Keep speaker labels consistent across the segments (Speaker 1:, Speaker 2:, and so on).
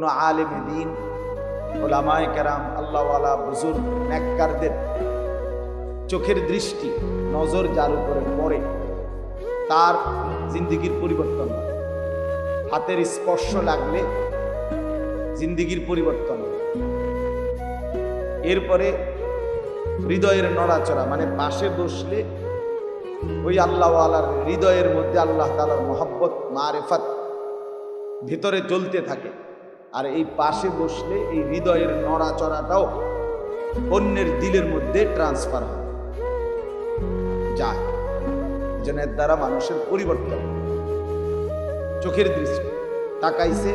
Speaker 1: আলেমে দ্বীন, ওলামায়ে কেরাম, আল্লাহওয়ালা, বুজুর্গ, নেককারদের চোখের দৃষ্টি, নজর যার উপরে পড়ে তার জিন্দিগির পরিবর্তন হয়। হাতের স্পর্শ লাগলে জিন্দিগির পরিবর্তন হয়। এরপরে হৃদয়ের নড়াচড়া, মানে পাশে বসলে ওই আল্লাহওয়ালার হৃদয়ের মধ্যে আল্লাহ তাআলার মহব্বত, মারিফাত ভিতরে জ্বলতে থাকে। আর এই পাশে বসলে এই হৃদয়ের নড়াচড়াটাও অন্যের দিলের মধ্যে ট্রান্সফার হয় যায়। এজন্য এর দ্বারা মানুষের পরিবর্তন। চোখের দৃষ্টি তাকাইছে,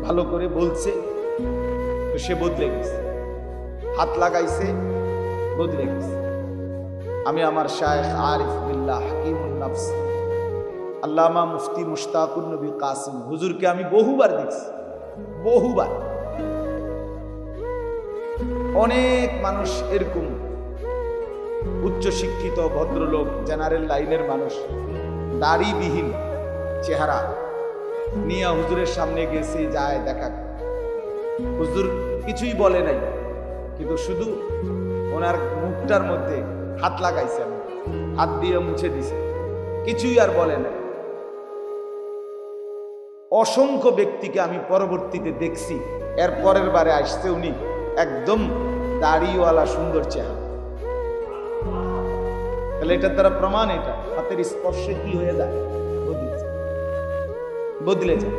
Speaker 1: ভালো করে বলছে, তো সে বদলে গেছে। হাত লাগাইছে, বদলে গেছে। আমি আমার শায়েখ আরিফ বিল্লাহ হাকিমুন নফস আল্লামা মুফতি মুশতাকুন নবী কাসিম হুজুরকে আমি বহুবার দেখছি, বহুবার। অনেক মানুষ এরকম উচ্চ শিক্ষিত ভদ্রলোক, জেনারেল লাইনের মানুষ, দাড়িবিহীন চেহারা নিয়ে হুজুরের সামনে গেছে, যায় দেখা। হুজুর কিছুই বলে নাই, কিন্তু শুধু ওনার মুখটার মধ্যে হাত লাগাইছে, হাত দিয়ে মুছে দিছে, কিছুই আর বলে নাই। অসংখ্য ব্যক্তিকে আমি পরবর্তীতে দেখছি, এর পরের বারে আসছে উনি একদম দাড়িওয়ালা সুন্দর চেহারা। তাহলে এটার দ্বারা প্রমাণ, এটা হাতের স্পর্শে কি হয়ে যায়, বদলে যায়,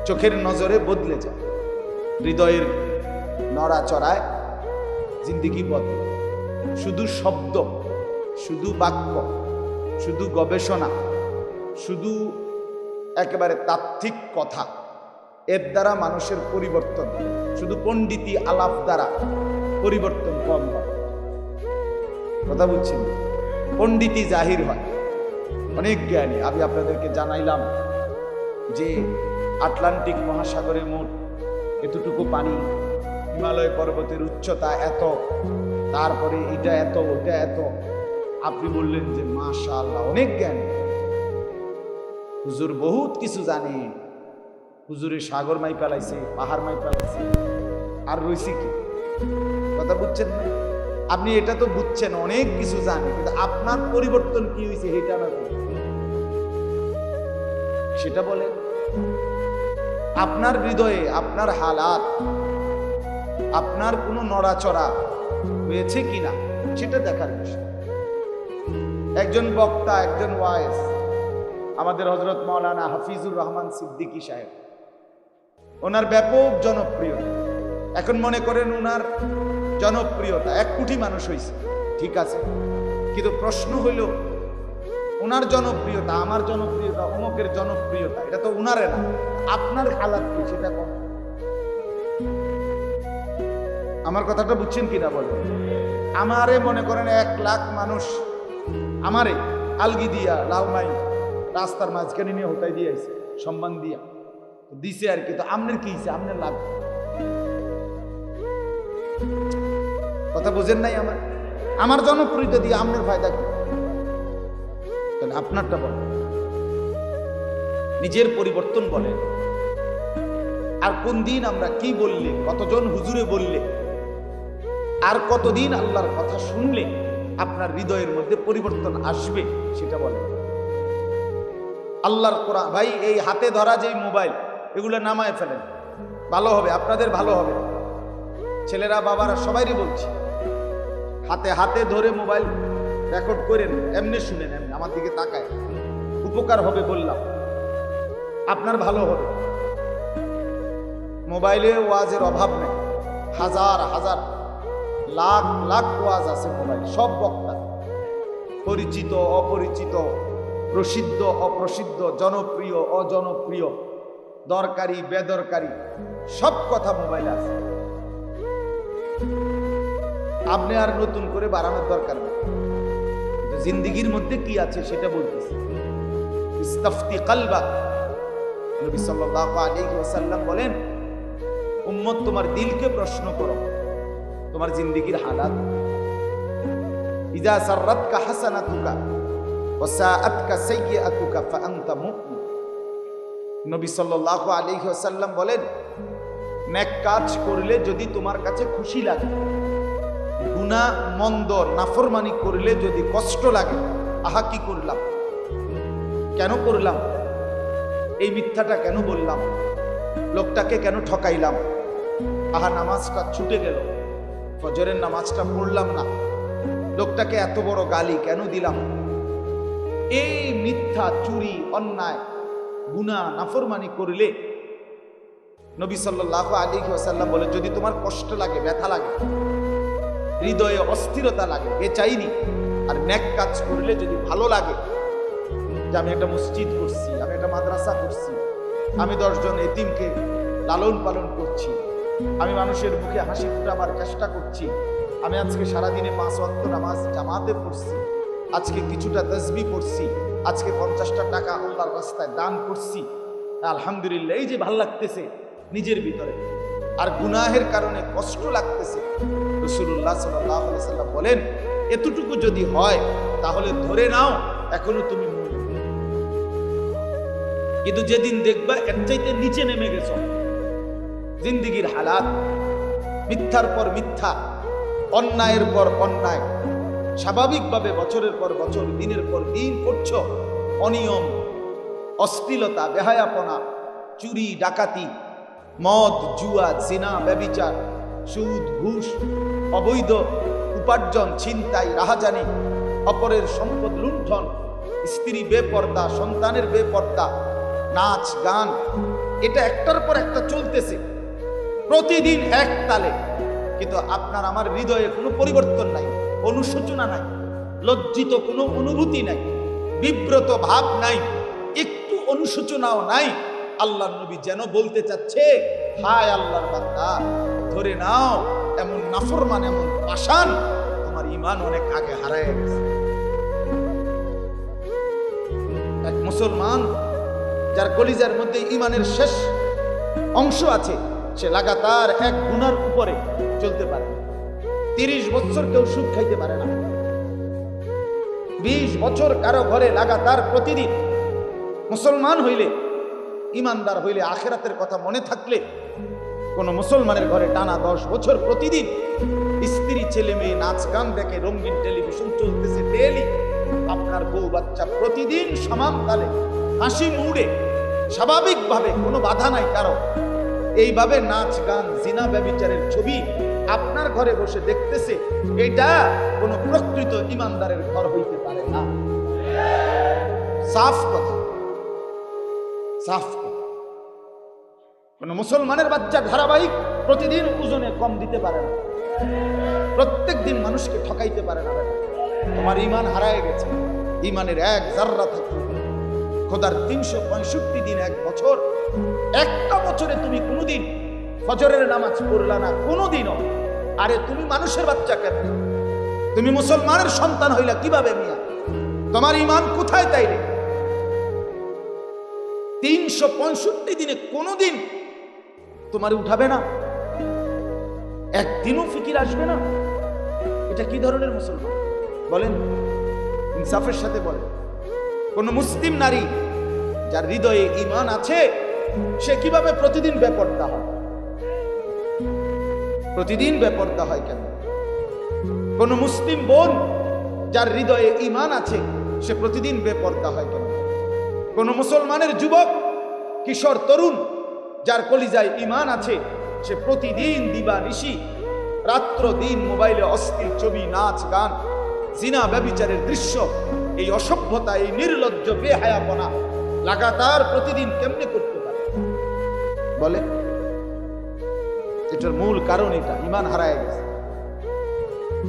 Speaker 1: চোখের নজরে বদলে যায়, হৃদয়ের নড়াচড়ায় জিন্দিগি বদলে। শুধু শব্দ, শুধু বাক্য, শুধু গবেষণা, শুধু একেবারে তাত্ত্বিক কথা, এর দ্বারা মানুষের পরিবর্তন, শুধু পণ্ডিতি আলাপ দ্বারা পরিবর্তন কম হয়। কথা বুঝছেন? পণ্ডিতি জাহির হয়, অনেক জ্ঞানী। আমি আপনাদেরকে জানাইলাম যে আটলান্টিক মহাসাগরের মোট এতটুকু পানি, হিমালয় পর্বতের উচ্চতা এত, তারপরে এটা এত, ওটা এত। আপনি বললেন যে মাশাআল্লাহ, অনেক জ্ঞানী হুজুর, বহুত কিছু জানে। হুজুরের সাগর মাই পালাইছে, পাহাড় মাই পালাইছে, আর রইছে কি? কথা বুঝছেন না? আপনি এটা তো বুঝছেন, অনেক কিছু জানে, কিন্তু আপনার পরিবর্তন কি হয়েছে এটা না, সেটা বলেন। আপনার হৃদয়ে, আপনার হালাত, আপনার কোনো নড়াচড়া হয়েছে কিনা সেটা দেখার বিষয়। একজন বক্তা, একজন ওয়াইজ, আমাদের হযরত মাওলানা হাফিজুর রহমান সিদ্দিকী সাহেব, ওনার ব্যাপক জনপ্রিয়তা। এখন মনে করেন ওনার জনপ্রিয়তা 1 কোটি মানুষ হয়েছে, ঠিক আছে, কিন্তু প্রশ্ন হইল ওনার জনপ্রিয়তা, আমার জনপ্রিয়তা, অমুকের জনপ্রিয়তা, এটা তো ওনারে না, আপনার হালাত কি সেটা কম। আমার কথাটা বুঝছেন কিনা বলেন? আমারে মনে করেন 1 লাখ মানুষ আমারে আলগি দিয়া, লালমাই রাস্তার মাঝখানে নিয়ে হতাই দিয়ে আইছে, সম্মান দিয়া দিছে আর কি। তো আমনের কি হয়েছে? আমনের লাভ। কথা বুঝেন নাই? আমার জনপ্রিয়তা দিয়ে আমনের ফায়দা কি? আপনারটা বলেন, নিজের পরিবর্তন বলেন। আর কোন দিন আমরা কি বললে, কতজন হুজুরে বললে, আর কতদিন আল্লাহর কথা শুনলে আপনার হৃদয়ের মধ্যে পরিবর্তন আসবে সেটা বলেন। আল্লাহর কোরআন, ভাই এই হাতে ধরা যে মোবাইল, এগুলো নামায় ফেলেন, ভালো হবে, আপনাদের ভালো হবে। ছেলেরা, বাবারা, সবাইরই বলছি, হাতে হাতে ধরে মোবাইল রেকর্ড করেন, এমনি শুনেন, এমনি আমার দিকে তাকায়, উপকার হবে বললাম, আপনার ভালো হবে। মোবাইলে ওয়াজের অভাব নেই, হাজার হাজার লাখ লাখ ওয়াজ আছে মোবাইল, সব বক্তা, পরিচিত অপরিচিত, প্রসিদ্ধ অপ্রসিদ্ধ, জনপ্রিয় অজনপ্রিয়, দরকারি বেদরকারি, সব কথা মোবাইলে আছে। আপনি আর নতুন করে বাড়ানোর দরকার নেই। জিন্দেগির মধ্যে কি আছে সেটা বলতেছে। ইস্তাফতি কলবাক, নবী সাল্লাল্লাহু আলাইহি ওয়াসাল্লাম বলেন, উম্মত তোমার দিলকে প্রশ্ন করো, তোমার জিন্দেগির হালাত। ইযা সাররাতকা হাসানাতুকা ওয়া সাআতকা সাইয়্যাতুকা ফাআনতা মুমিন। নবী সাল্লাল্লাহু আলাইহি ওয়াসাল্লাম বলেন, নেক কাজ করলে যদি তোমার কাছে খুশি লাগে, গুনাহ মন্দ নাফরমানি করলে যদি কষ্ট লাগে, আহা কি করলাম, কেন করলাম, এই মিথ্যাটা কেন বললাম, লোকটাকে কেন ঠকাইলাম, আহা নামাজটা ছুটে গেল, ফজরের নামাজটা পড়লাম না, লোকটাকে এত বড় গালি কেন দিলাম, এই মিথ্যা, চুরি, অন্যায়, গুনাহ নাফরমানি করলে নবী সাল্লাল্লাহু আলাইহি ওয়াসাল্লাম বলে, যদি তোমার কষ্ট লাগে, ব্যথা লাগে, হৃদয়ে অস্থিরতা লাগে, বেচাইনি, আর নেক কাজ করলে যদি ভালো লাগে, যে আমি একটা মসজিদ করছি, আমি একটা মাদ্রাসা করছি, আমি 10 জন এতিমকে লালন পালন করছি, আমি মানুষের মুখে হাসি ফোটাবার চেষ্টা করছি, আমি আজকে সারাদিনে 5 ওয়াক্ত নামাজ জামাতে পড়ছি, আজকে কিছুটা তাসবিহ পড়ছি, আজকে 50টা টাকা আল্লাহর রাস্তায় দান করছি, আলহামদুলিল্লাহ, এই যে ভালো লাগতেছে নিজের ভিতরে, আর গুনাহের কারণে কষ্ট লাগতেছে, রাসূলুল্লাহ সাল্লাল্লাহু আলাইহি ওয়াসাল্লাম বলেন, এতটুকু যদি হয় তাহলে ধরে নাও এখনো তুমি মুমিন। কিন্তু যেদিন দেখবা এর চাইতে নিচে নেমে গেছো, জিন্দেগির হালাত, মিথ্যার পর মিথ্যা, অন্যায়ের পর অন্যায়, স্বাভাবিকভাবে বছরের পর বছর, দিনের পর দিন করছো, অনিয়ম, অশ্লীলতা, বেহায়াপনা, চুরি, ডাকাতি, মদ, জুয়া, জিনা, ব্যভিচার, সুদ, ঘুষ, অবৈধ উপার্জন, ছিনতাই, রাহাজানি, অপরের সম্পদ লুণ্ঠন, স্ত্রী বেপর্দা, সন্তানের বেপর্দা, নাচ গান, এটা একটার পর একটা চলতেছে প্রতিদিন এক তালে, কিন্তু আপনার আমার হৃদয়ে কোনো পরিবর্তন নাই, অনুশোচনা নাই, লজ্জিত কোনো অনুভূতি নাই, বিব্রত ভাব নাই, একটু অনুশোচনাও নাই। আল্লাহর নবী যেন বলতে চাচ্ছে, হায় আল্লাহর বান্দা, ধরে নাও এমন নাফরমান, এমন পাষাণ, তোমার ঈমান অনেক আগে হারায় গেছে। এক মুসলমান যার কলিজার মধ্যে ঈমানের শেষ অংশ আছে, সে লাগাতার এক গুনার উপরে চলতে পারে না। 30 বছর কেউ সুদ খাইতে পারে না, 20 বছর কারো ঘরে লাগাতার প্রতিদিন, মুসলমান হইলে, ইমানদার হইলে, আখিরাতের কথা মনে থাকলে, কোন মুসলমানের ঘরে টানা 10 বছর প্রতিদিন স্ত্রী, ছেলে মেয়ে নাচ গান দেখে, রঙিন টেলিভিশন চলতেছে ডেইলি, আপনার বউ বাচ্চা প্রতিদিন সমান তালে হাসি মুড়ে স্বাভাবিকভাবে, কোনো বাধা নাই কারো, এইভাবে নাচ গান, জিনা, ব্যভিচারের ছবি আপনার ঘরে বসে দেখতেছে, এটা কোনো প্রকৃত ইমানদারের ঘর হইতে পারে না। সাফ কথা, সাফ কথা। কোন মুসলমানের বাচ্চা ধারাবাহিক প্রতিদিন ওজনে কম দিতে পারে না, প্রত্যেক দিন মানুষকে ঠকাইতে পারে না। তোমার ঈমান হারায় গেছে, ঈমানের এক জাররা থাকবে। খোদার 365 দিন, এক বছর, একটা বছরে তুমি কোনোদিন ফজরের নামাজ পড়লা না, কোনোদিনও। আরে তুমি মানুষের বাচ্চা কেন? তুমি মুসলমানের সন্তান হইলা কিভাবে মিয়া? তোমার ঈমান কোথায় তাইলে? 365 দিনে কোনোদিন তোমার উঠাবে না, একদিনও ফিকির আসবে না? এটা কি ধরনের মুসলমান বলেন? ইনসাফের সাথে বলেন। কোন মুসলিম নারী যার হৃদয়ে ঈমান আছে, সে কিভাবে প্রতিদিন বেপরদা হয়? প্রতিদিন বেপরদা হয় কেন? কোন মুসলিম বোন যার হৃদয়ে ঈমান আছে, সে প্রতিদিন বেপরদা হয় কেন? কোন মুসলমানের যুবক, কিশোর, তরুণ যার কলিজায় ঈমান আছে, সে প্রতিদিন দিবানিশি, রাত্র দিন মোবাইলে অশ্লীল ছবি, নাচ গান, জিনা, ব্যভিচারের দৃশ্য, এই অসভ্যতা, এই নির্লজ্জ বেহায়াপনা লাগাতার প্রতিদিন কেমনে করতে পারে বলে? এটার মূল কারণ এটা, ঈমান হারায় গেছে,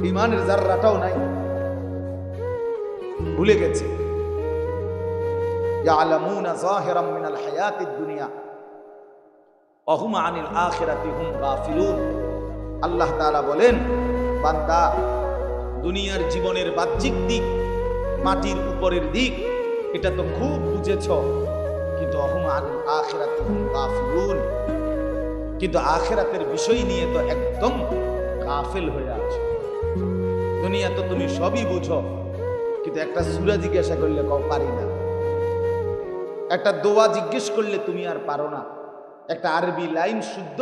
Speaker 1: ঈমানের জাররাটাও নাই, ভুলে গেছে। ইয়ালামুনা যাহিরাম মিনাল হায়াতিদ দুনিয়া ওয়া হুম আনিল আখিরাতি হুম গাফিলুন। আল্লাহ তাআলা বলেন, বান্দা, দুনিয়ার জীবনের বাহ্যিক দিক, মাটির উপরের দিক, এটা তো খুব বুঝেছ, কিন্তু ওয়া হুম আনিল আখিরাতি হুম গাফিলুন, কিন্তু আখিরাতের বিষয় নিয়ে তো একদম গাফেল হয়ে আছো। দুনিয়া তো তুমি সবই বুঝো, কিন্তু একটা সূরা জিজ্ঞাসা করলে কও পারি না। একটা দোয়া জিজ্ঞেস করলে তুমি আর পারো না, একটা আরবি লাইন শুদ্ধ